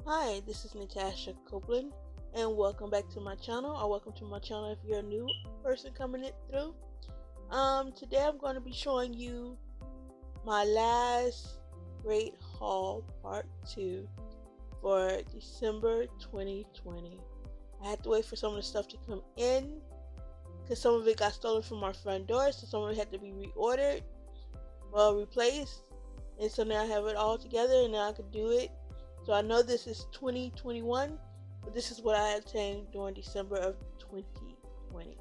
Hi, this is Natasha Copeland, and welcome back to my channel, or welcome to my channel if you're a new person coming it through. Today I'm going to be showing you my last great haul part 2 for December 2020. I had to wait for some of the stuff to come in because some of it got stolen from our front door, so some of it had to be reordered, replaced, and so now I have it all together and now I can do it. So I know this is 2021, but this is what I obtained during December of 2020.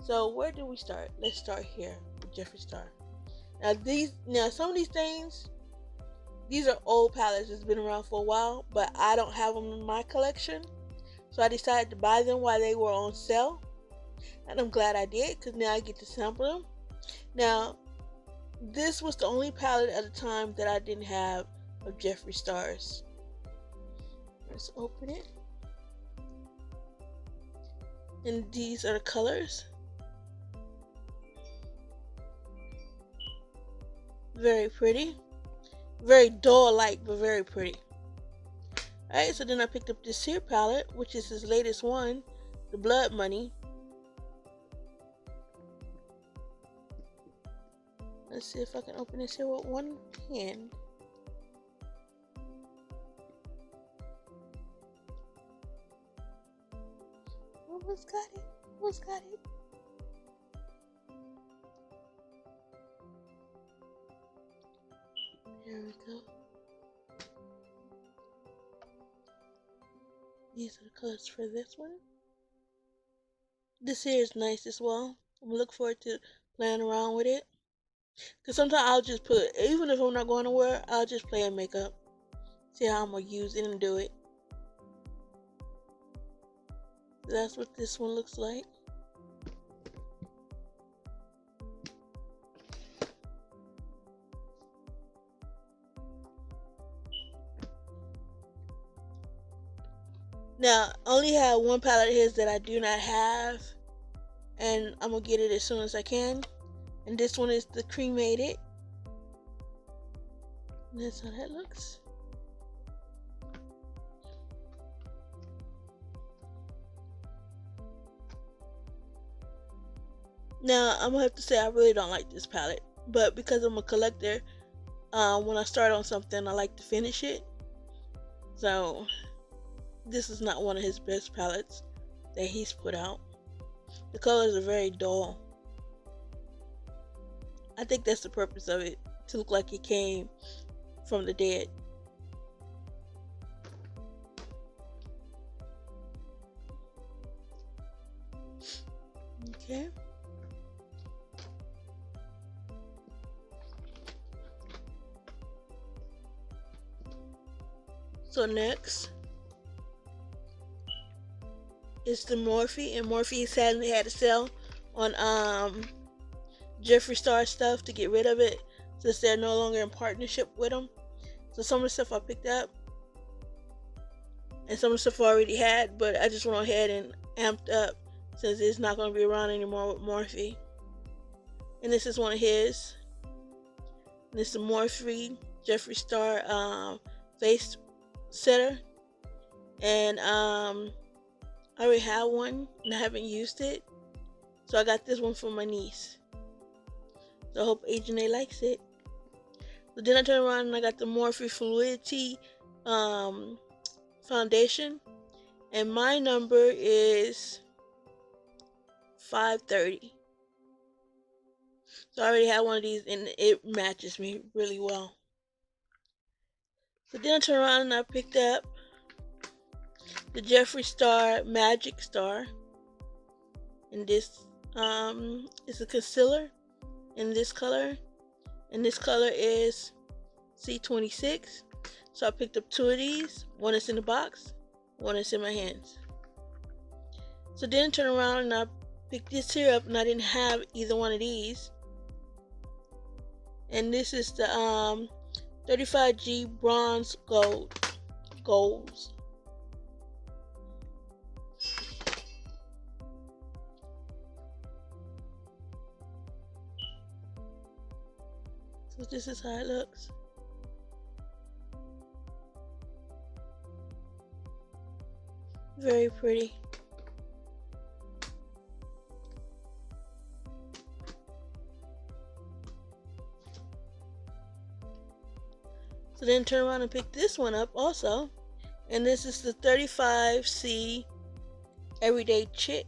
So where do we start? Let's start here with Jeffree Star. Now some of these things, these are old palettes that's been around for a while, but I don't have them in my collection. So I decided to buy them while they were on sale, and I'm glad I did because now I get to sample them. Now, this was the only palette at the time that I didn't have of Jeffree Star's. Let's open it. And these are the colors. Very pretty. Very dull light, but very pretty. Alright, so then I picked up this here palette, which is his latest one, the Blood Money. Let's see if I can open this here with one hand. Almost got it. Almost got it. There we go. These are the colors for this one. This here is nice as well. I'm gonna look forward to playing around with it. Because sometimes I'll just put, even if I'm not going nowhere, I'll just play in makeup. See how I'm gonna use it and do it. That's what this one looks like. Now, I only have one palette here that I do not have, and I'm gonna get it as soon as I can. And this one is the cremated. And that's how that looks. Now, I'm gonna have to say I really don't like this palette, but because I'm a collector, when I start on something, I like to finish it. So, this is not one of his best palettes that he's put out. The colors are very dull. I think that's the purpose of it, to look like it came from the dead. Okay. So next is the Morphe, and Morphe sadly had a sale on Jeffree Star stuff to get rid of it since they're no longer in partnership with them. So some of the stuff I picked up and some of the stuff I already had, but I just went ahead and amped up since it's not going to be around anymore with Morphe. And this is one of his. And this is the Morphe Jeffree Star face setter, and I already have one and I haven't used it, so I got this one for my niece. So I hope Agent A likes it. So then I turned around and I got the Morphe Fluidity foundation, and my number is 530. So I already have one of these and it matches me really well. So then I turned around and I picked up the Jeffree Star Magic Star, and this is a concealer in this color, and this color is C26. So I picked up two of these. One is in the box, one is in my hands. So then I turned around and I picked this here up, and I didn't have either one of these. And this is the 35G Bronze Golds. So this is how it looks. Very pretty. So then turn around and pick this one up also. And this is the 35C Everyday Cheek.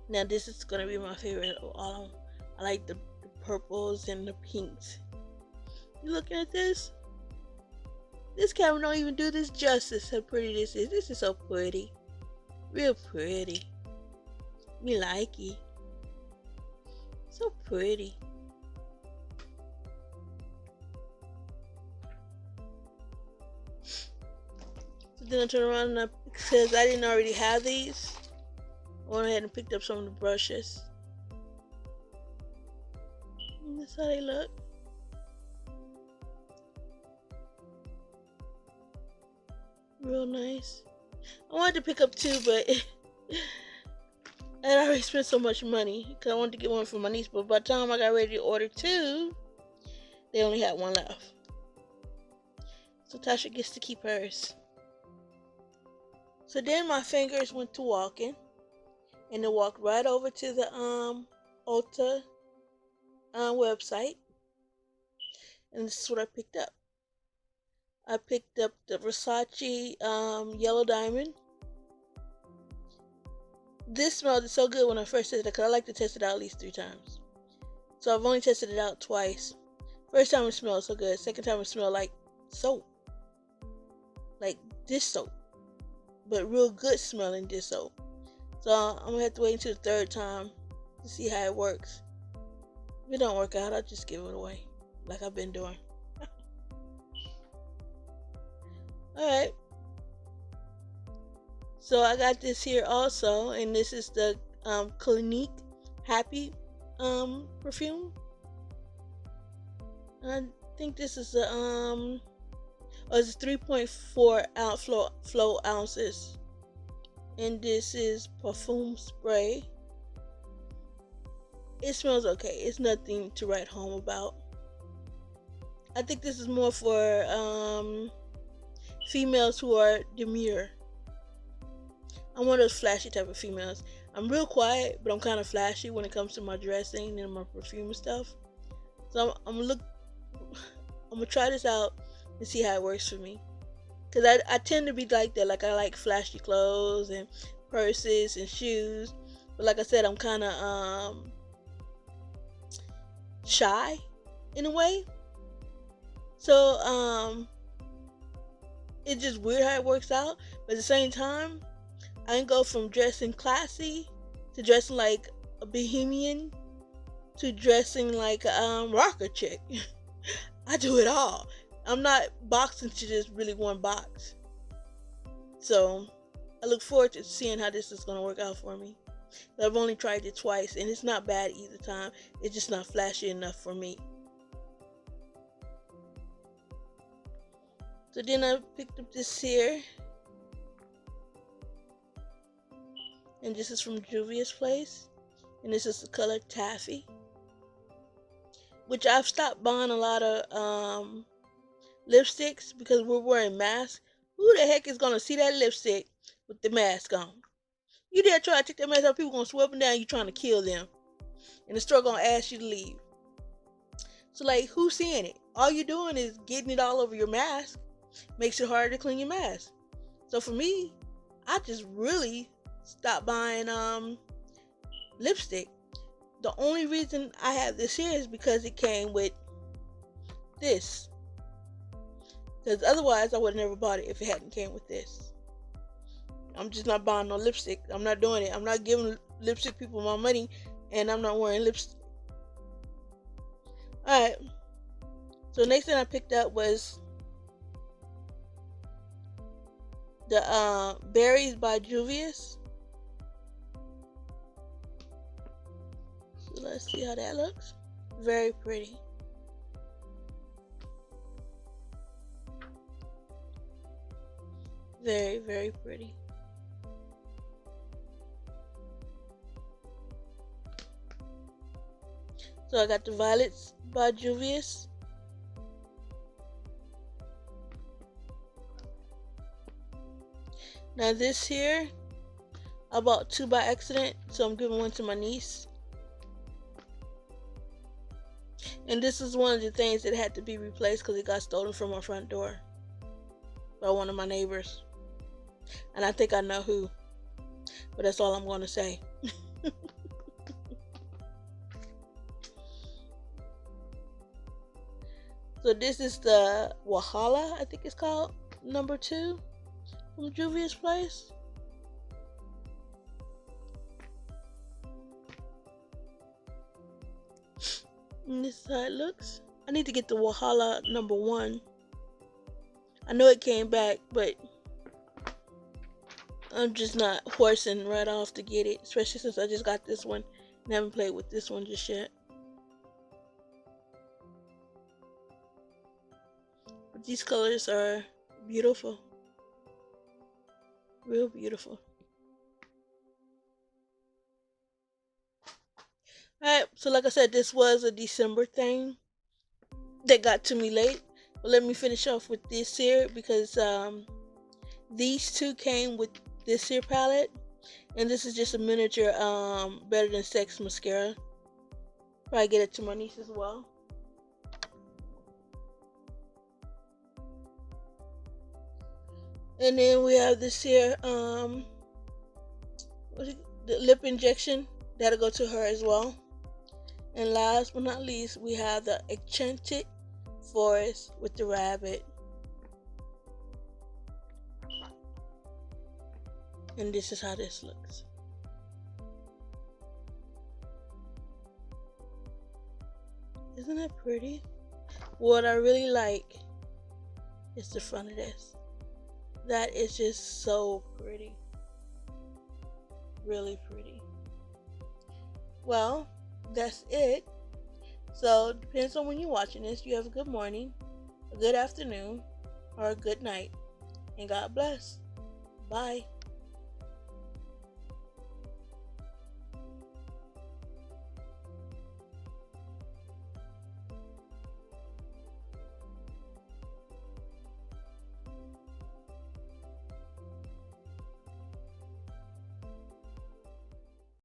Now this is gonna be my favorite of all of them. I like the purples and the pinks. You looking at this? This camera don't even do this justice how pretty this is. This is so pretty. Real pretty. Me like it. So pretty. So then I turn around and because I didn't already have these, I went ahead and picked up some of the brushes. And that's how they look. Real nice. I wanted to pick up two, but I already spent so much money because I wanted to get one for my niece. But by the time I got ready to order two, they only had one left. So Tasha gets to keep hers. So then my fingers went to walking, and they walked right over to the Ulta website, and this is what I picked up. I picked up the Versace Yellow Diamond. This smelled so good when I first tested it because I like to test it out at least 3 times. So I've only tested it out twice. First time it smelled so good. Second time it smelled like soap. Like dish soap. But real good smelling dish soap. So I'm going to have to wait until the 3rd time to see how it works. If it don't work out, I'll just give it away. Like I've been doing. Alright. So I got this here also, and this is the Clinique Happy perfume. I think this is a it's 3.4 flow ounces, and this is perfume spray. It smells okay. It's nothing to write home about. I think this is more for females who are demure. I'm one of those flashy type of females. I'm real quiet, but I'm kind of flashy when it comes to my dressing and my perfume and stuff. So I'm gonna try this out and see how it works for me. Cause I tend to be like that. Like I like flashy clothes and purses and shoes. But like I said, I'm kind of shy in a way. So it's just weird how it works out. But at the same time, I can go from dressing classy to dressing like a bohemian to dressing like a rocker chick. I do it all. I'm not boxing to just really one box. So I look forward to seeing how this is going to work out for me. I've only tried it twice, and it's not bad either time. It's just not flashy enough for me. So then I picked up this here. And this is from Juvies Place. And this is the color Taffy. Which I've stopped buying a lot of lipsticks because we're wearing masks. Who the heck is going to see that lipstick with the mask on? You dare try to take that mask off, people going to sweep them down, you trying to kill them. And the store going to ask you to leave. So like, who's seeing it? All you're doing is getting it all over your mask. Makes it harder to clean your mask. So for me, I just really stopped buying lipstick. The only reason I have this here is because it came with this. Because otherwise I would have never bought it if it hadn't came with this. I'm just not buying no lipstick. I'm not doing it. I'm not giving lipstick people my money, and I'm not wearing lipstick. Alright. So next thing I picked up was the Berries by Juvies. So let's see how that looks. Very pretty. Very, very pretty. So I got the Violets by Juvies. Now this here, I bought 2 by accident, so I'm giving one to my niece. And this is one of the things that had to be replaced because it got stolen from our front door by one of my neighbors. And I think I know who, but that's all I'm going to say. So this is the Wahala, I think it's called, number 2 from Juvies Place. And this is how it looks. I need to get the Wahala number 1. I know it came back, but I'm just not horsing right off to get it, especially since I just got this one and haven't played with this one just yet. But these colors are beautiful. Real beautiful. Alright, so like I said, this was a December thing that got to me late. But let me finish off with this here because these 2 came with this here palette. And this is just a miniature Better Than Sex mascara. Probably get it to my niece as well. And then we have this here, the lip injection. That'll go to her as well. And last but not least, we have the Enchanted Forest with the rabbit. And this is how this looks. Isn't that pretty? What I really like is the front of this. That is just so pretty. Really pretty. Well, that's it. So, depends on when you're watching this. You have a good morning, a good afternoon, or a good night. And God bless. Bye.